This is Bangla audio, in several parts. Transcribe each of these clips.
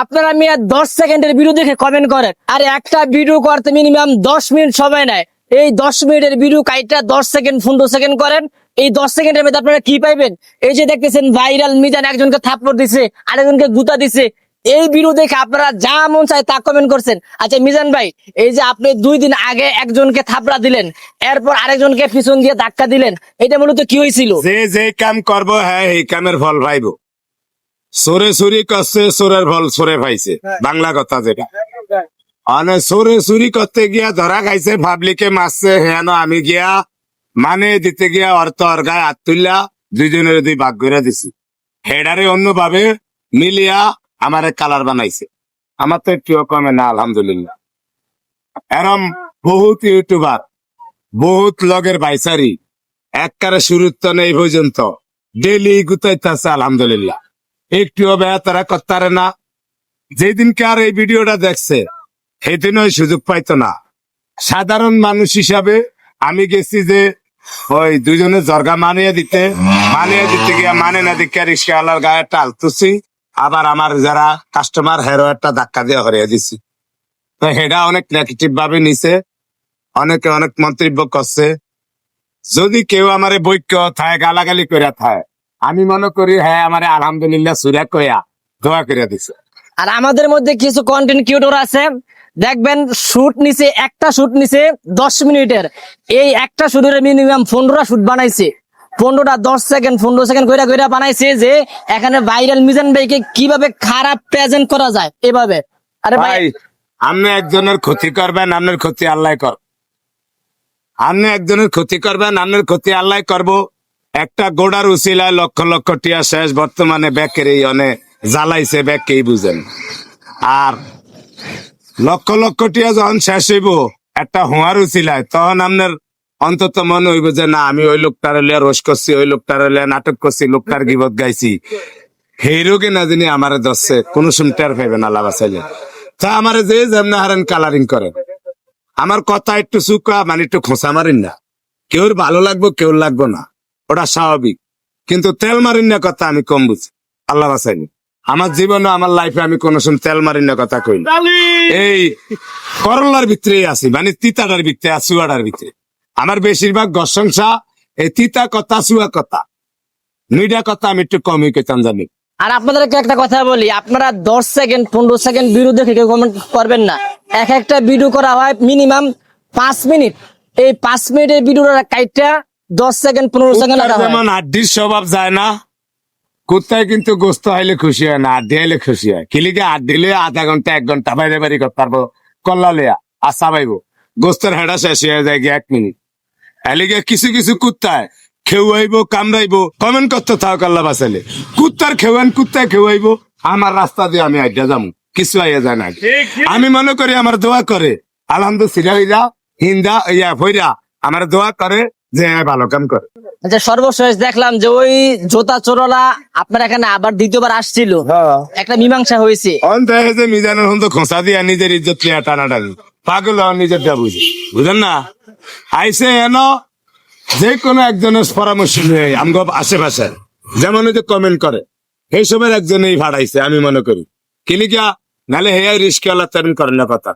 আপনারা আমি 10 সেকেন্ডের ভিডিও দেখে কমেন্ট করেন, আর একটা ভিডিও করতে মিনিমাম 10 মিনিট সময় নেয়। এই 10 মিনিটের ভিডিও কাইটা 10 সেকেন্ড 15 সেকেন্ড করেন, এই 10 সেকেন্ডের মধ্যে আপনারা কি পাইবেন? এই যে দেখতেছেন ভাইরাল মিজান একজনকে থাপ্পড় দিছে, আরেকজনকে গুতা দিছে। এই ভিডিও দেখে আপনারা যা মন চায় তা কমেন্ট করছেন। আচ্ছা মিজান ভাই, এই যে আপনি 2 দিন আগে একজনকে থাপড়া দিলেন, এরপর আরেকজনকে পিছন দিয়ে ধাক্কা দিলেন, এটা মূলত কি হয়েছিল? যে কাম করবো হ্যাঁ এই কামের ফল পাইবো। চোরে চুরি করছে, চোরের ফল চোরে পাইছে, বাংলা কথা যেটা। অনেক চোরে চুরি করতে গিয়া ধরা খাইছে, পাবলিকে মারছে, হ্যাঁ আমি গিয়া মানে দিতে গিয়া অর্থ অর গায়ে হাত তুললা 2 জনের 2 ভাগ করে দিছি। হেডারে অন্যভাবে মিলিয়া আমারে কালার বানাইছে। আমার তো একটু কমে না আলহামদুলিল্লাহ। এরম বহুত ইউটিউবার, বহুত লগের বাইসারি একবারে শুরুর তো নেই পর্যন্ত ডেলি গুতাইতেছে আলহামদুলিল্লাহ। একটুও বেতারা করতারে না। যেদিনকে আর এই ভিডিওটা দেখছে সেদিন ওই সুযোগ পাইতো না। সাধারণ মানুষ হিসাবে আমি গেছি যে ওই 2জনের জর্গা মানিয়ে দিতে গিয়া মানে না দিকে রিক্সাওয়ালার গায়ে টাল তুছি, আবার আমার যারা কাস্টমার হেরো একটা ধাক্কা দিয়ে হরিয়ে দিছি। তো সেটা অনেক নেগেটিভ ভাবে নিছে, অনেকে অনেক মন্তব্য করছে। যদি কেউ আমারে বৈক্য থায় গালাগালি করে থায়, আমি মনে করি হ্যাঁ আমারে আলহামদুলিল্লাহ সুরা কয়া দোয়া করে দিছে। আর আমাদের মধ্যে কিছু কন্টেন্ট ক্রিয়েটর আছে, দেখবেন শুট নিছে, একটা শুট নিছে 10 মিনিটের, এই একটা শুটের মিনিমাম 15টা শুট বানাইছে। 15টা 10 সেকেন্ড 15 সেকেন্ড কইরা কইরা বানাইছে, যে এখানে ভাইরাল মিজান ভাইকে কিভাবে খারাপ প্রেজেন্ট করা যায় এভাবে। আরে ভাই, ভাই আপনি একজনের ক্ষতি করবেন, আপনার ক্ষতি আল্লাহ কর। আপনি একজনের ক্ষতি করবেন, আপনার ক্ষতি আল্লাহ করবো। একটা গোড়ার উচিলায় লক্ষ লক্ষ টিয়া শেষ, বর্তমানে ব্যাকের এই অনেক জ্বালাইছে, ব্যাগকেই বুঝেন। আর লক্ষ লক্ষ টিয়া যখন শেষ হইব একটা হোয়ার উচিলায়, তখন আপনার অন্তত মনে হইব যে না আমি ওই লোকটার লিয়া রোষ করছি, ওই লোকটার লিয়া নাটক করছি, লোকটার গিবত গাইছি। সেই রোগে না জানি আমারে দশছে কোনো সময় টের পাইবেন আল্লাহ বাঁচাইলে। তা আমারে যে যেমন হারেন কালারিং করেন, আমার কথা একটু চুকা মানে একটু খোঁচা মারিন না। কেউর ভালো লাগবো কেউর লাগবো না, ওটা স্বাভাবিক। কিন্তু তেল মারিন না কথা আমি কম বুঝি, আল্লাহ বাঁচাইনি। আমার জীবনে আমার লাইফে আমি কোনো সময় তেল মারিন না কথা কই না। এই করলার ভিতরেই আছি, মানে তিতাটার ভিতরে চুয়াটার ভিতরে। আমার বেশিরভাগ প্রশংসা এই তিতা কথা চুয়া কথা, মিডিয়া কথা আমি একটু কমই কইতাম জানি। আর আপনাদেরকে একটা কথা বলি, আপনারা 10 সেকেন্ড 15 সেকেন্ড ভিডিও দেখে কেউ কমেন্ট করবেন না। একটা ভিডিও করা হয় মিনিমাম 5 মিনিট, এই 5 মিনিটের ভিডিওটা কাইটা 10 সেকেন্ড 15 সেকেন্ড যেমন আড্ডির স্বভাব যায় না, কুত্তায় কিন্তু গোস্ত হাইলে খুশি হয় না, আড্ডি হাইলে খুশি হয়। কিলিকে আড্ডি লিয়ে আধা ঘন্টা 1 ঘন্টা বাইরে বাড়ি করতে পারবো, কল্লা লিয়া আর চাবাইবো, গোস্তের হেডা শেষ হয়ে যায় 1 মিনিট। এলিগে কিছু কিছু কুত্তায় খেউয়াইবো কামড়াইবো, কমেন্ট করতে থাক আল্লাহ বাঁচাইলে। কুত্তার খেউয়ান কুত্তায় খেউয়াইবো, আমার রাস্তা দিয়ে আমি আড্ডা যাবো, কিছু আইয়া যায় না। আমি মনে করি আমার দোয়া করে আলহামদুলিল্লাহ হিন্দা ইয়া ভৈরা আমার দোয়া করে যে ভালো কাম করে। আচ্ছা, সর্বশেষ দেখলাম যে ওই জোতা চোরলা আপনার এখানে আবার দ্বিতীয়বার আসছিল, একটা মীমাংসা হয়েছে। দেখে যে মিজানের হন তো খোঁচা দিয়া নিজের ইজ্জত লিয়া টানাটানি, পাগল নিজেরটা বুঝি, বুঝেন না। আইসে এন যে কোনো একজনের পরামর্শ নিয়ে আমগো আশেপাশে যেমন ওই যে কমেন্ট করে এই সবের একজনেই ভাড়াইছে আমি মনে করি। কিলিকা নালে হে রিস্কওয়ালা তেমন করেন না কথা।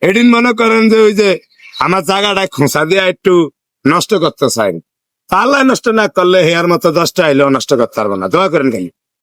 এদিন মনে করেন যে ওই যে আমার জায়গাটা খোঁচা দিয়া একটু নষ্ট করতে চাই, আল্লাহ নষ্ট না করলে হেয়ার মতো 10টা আইলেও নষ্ট করতে পারবো না। দোয়া করেন খালি।